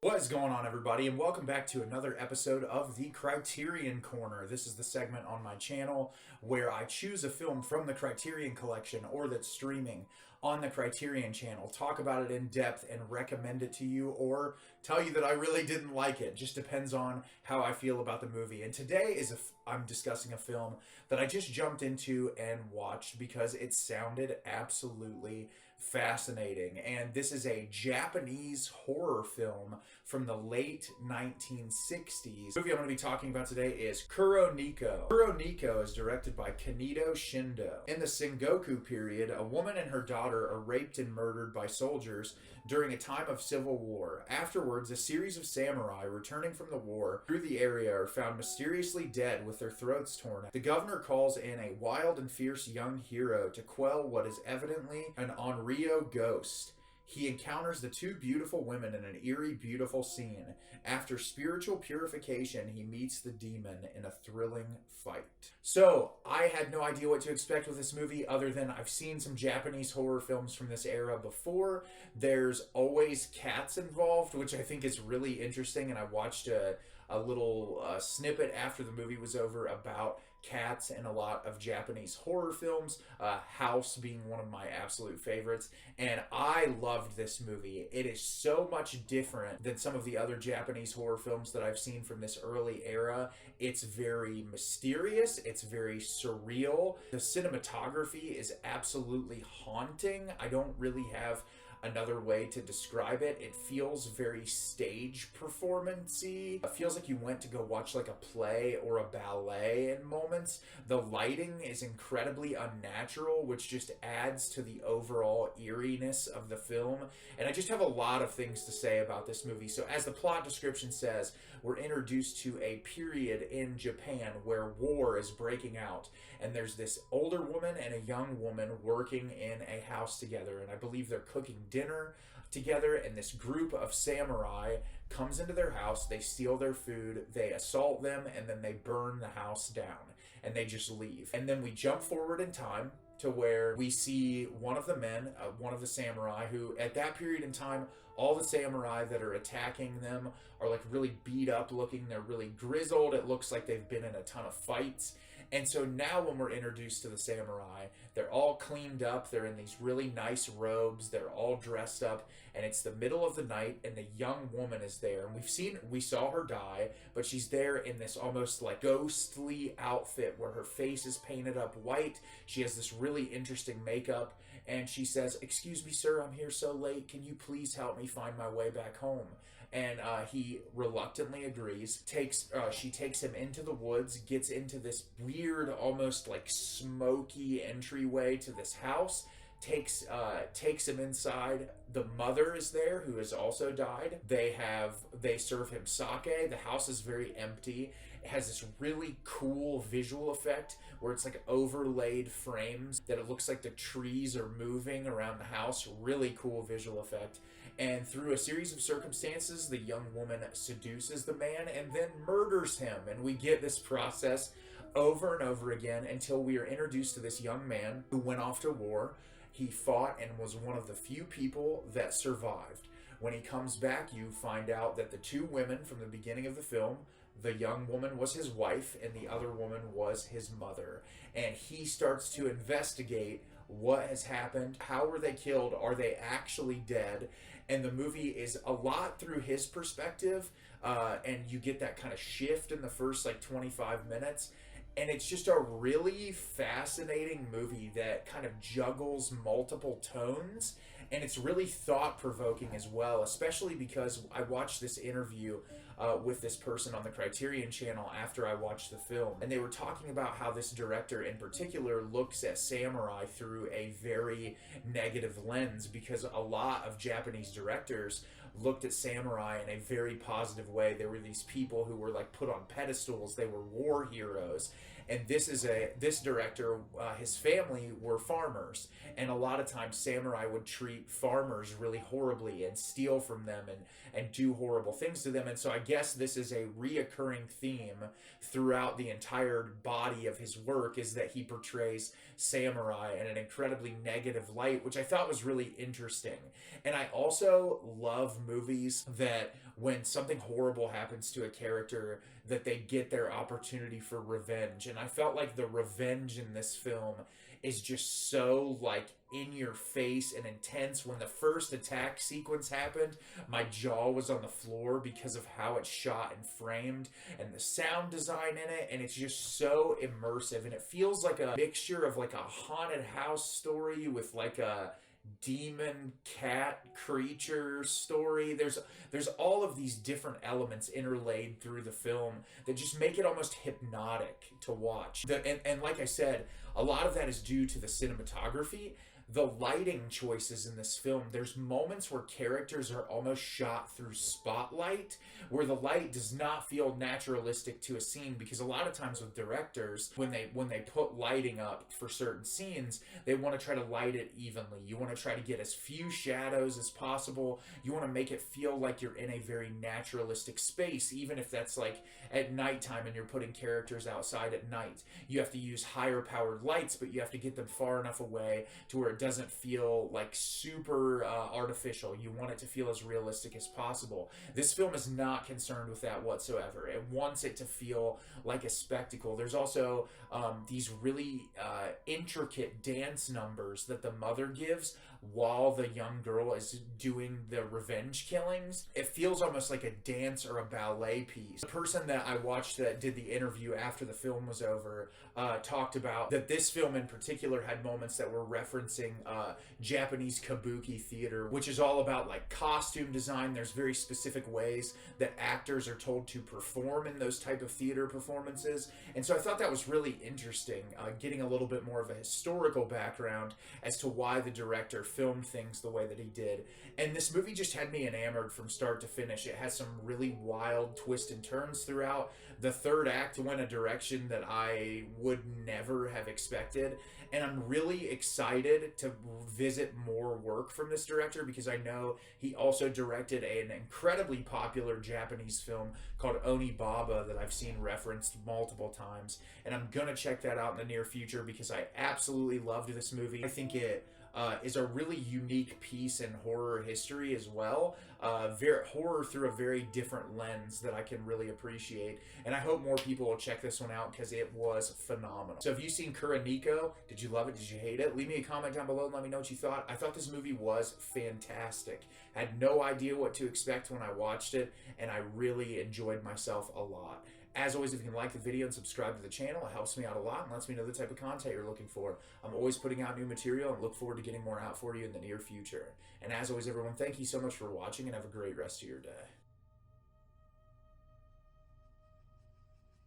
What is going on, everybody, and welcome back to another episode of the Criterion Corner. This is the segment on my channel where I choose a film from the Criterion collection or that's streaming on the Criterion channel, talk about it in depth, and recommend it to you, or tell you that I really didn't like it. Just depends on how I feel about the movie. And today I'm discussing a film that I just jumped into and watched because it sounded absolutely fascinating. And this is a Japanese horror film from the late 1960s. The movie I'm going to be talking about today is Kuroneko. Kuroneko is directed by Kaneto Shindo. In the Sengoku period, a woman and her daughter are raped and murdered by soldiers during a time of civil war. Afterwards, a series of samurai returning from the war through the area are found mysteriously dead with their throats torn out. The governor calls in a wild and fierce young hero to quell what is evidently an onryō ghost. He encounters the two beautiful women in an eerie, beautiful scene. After spiritual purification, he meets the demon in a thrilling fight. So, I had no idea what to expect with this movie other than I've seen some Japanese horror films from this era before. There's always cats involved, which I think is really interesting, and I watched a little snippet after the movie was over about cats in a lot of Japanese horror films, House being one of my absolute favorites, and I loved this movie. It is so much different than some of the other Japanese horror films that I've seen from this early era. It's very mysterious, it's very surreal. The cinematography is absolutely haunting. I don't really have another way to describe it. It feels very stage performance-y. It feels like you went to go watch like a play or a ballet in moments. The lighting is incredibly unnatural, which just adds to the overall eeriness of the film. And I just have a lot of things to say about this movie. So as the plot description says, we're introduced to a period in Japan where war is breaking out. And there's this older woman and a young woman working in a house together. And I believe they're cooking dinner together, and this group of samurai comes into their house, they steal their food, they assault them, and then they burn the house down, and they just leave. And then we jump forward in time to where we see one of the men, one of the samurai, who at that period in time, all the samurai that are attacking them are like really beat up looking, they're really grizzled, it looks like they've been in a ton of fights. And so now when we're introduced to the samurai, they're all cleaned up, they're in these really nice robes, they're all dressed up, and it's the middle of the night, and the young woman is there. And we saw her die, but she's there in this almost like ghostly outfit where her face is painted up white. She has this really interesting makeup, and she says, "Excuse me, sir, I'm here so late. Can you please help me find my way back home?" And he reluctantly agrees. She takes him into the woods, gets into this weird, almost like smoky entryway to this house, takes him inside. The mother is there, who has also died. They serve him sake. The house is very empty. It has this really cool visual effect where it's like overlaid frames that it looks like the trees are moving around the house. Really cool visual effect. And through a series of circumstances, the young woman seduces the man and then murders him. And we get this process over and over again until we are introduced to this young man who went off to war. He fought and was one of the few people that survived. When he comes back, you find out that the two women from the beginning of the film, the young woman was his wife and the other woman was his mother. And he starts to investigate what has happened, how were they killed, are they actually dead? And the movie is a lot through his perspective, and you get that kind of shift in the first like 25 minutes. And it's just a really fascinating movie that kind of juggles multiple tones, and it's really thought-provoking as well, especially because I watched this interview with this person on the Criterion channel after I watched the film, and they were talking about how this director in particular looks at samurai through a very negative lens, because a lot of Japanese directors looked at samurai in a very positive way. They were these people who were like put on pedestals, they were war heroes. And this director, his family were farmers, and a lot of times samurai would treat farmers really horribly and steal from them and do horrible things to them. And so I guess this is a reoccurring theme throughout the entire body of his work, is that he portrays samurai in an incredibly negative light, which I thought was really interesting. And I also love movies that when something horrible happens to a character, that they get their opportunity for revenge. And I felt like the revenge in this film is just so like in your face and intense. When the first attack sequence happened, my jaw was on the floor because of how it's shot and framed and the sound design in it, and it's just so immersive, and it feels like a mixture of like a haunted house story with like a demon cat creature story. There's all of these different elements interlaid through the film that just make it almost hypnotic to watch. And like I said, a lot of that is due to the cinematography. The lighting choices in this film, there's moments where characters are almost shot through spotlight, where the light does not feel naturalistic to a scene, because a lot of times with directors, when they put lighting up for certain scenes, they want to try to light it evenly. You want to try to get as few shadows as possible. You want to make it feel like you're in a very naturalistic space, even if that's like at nighttime and you're putting characters outside at night. You have to use higher powered lights, but you have to get them far enough away to where it doesn't feel like super artificial. You want it to feel as realistic as possible. This film is not concerned with that whatsoever. It wants it to feel like a spectacle. There's also these really intricate dance numbers that the mother gives while the young girl is doing the revenge killings. It feels almost like a dance or a ballet piece. The person that I watched that did the interview after the film was over talked about that this film in particular had moments that were referencing Japanese kabuki theater, which is all about like costume design. There's very specific ways that actors are told to perform in those type of theater performances. And so I thought that was really interesting, getting a little bit more of a historical background as to why the director filmed things the way that he did. And this movie just had me enamored from start to finish. It has some really wild twists and turns throughout. The third act went a direction that I would never have expected, and I'm really excited to visit more work from this director, because I know he also directed an incredibly popular Japanese film called Onibaba that I've seen referenced multiple times, and I'm gonna check that out in the near future because I absolutely loved this movie. I think it is a really unique piece in horror history as well. Horror through a very different lens that I can really appreciate. And I hope more people will check this one out because it was phenomenal. So have you seen Kuroneko? Did you love it? Did you hate it? Leave me a comment down below and let me know what you thought. I thought this movie was fantastic. Had no idea what to expect when I watched it, and I really enjoyed myself a lot. As always, if you can like the video and subscribe to the channel, it helps me out a lot and lets me know the type of content you're looking for. I'm always putting out new material and look forward to getting more out for you in the near future. And as always, everyone, thank you so much for watching and have a great rest of your day.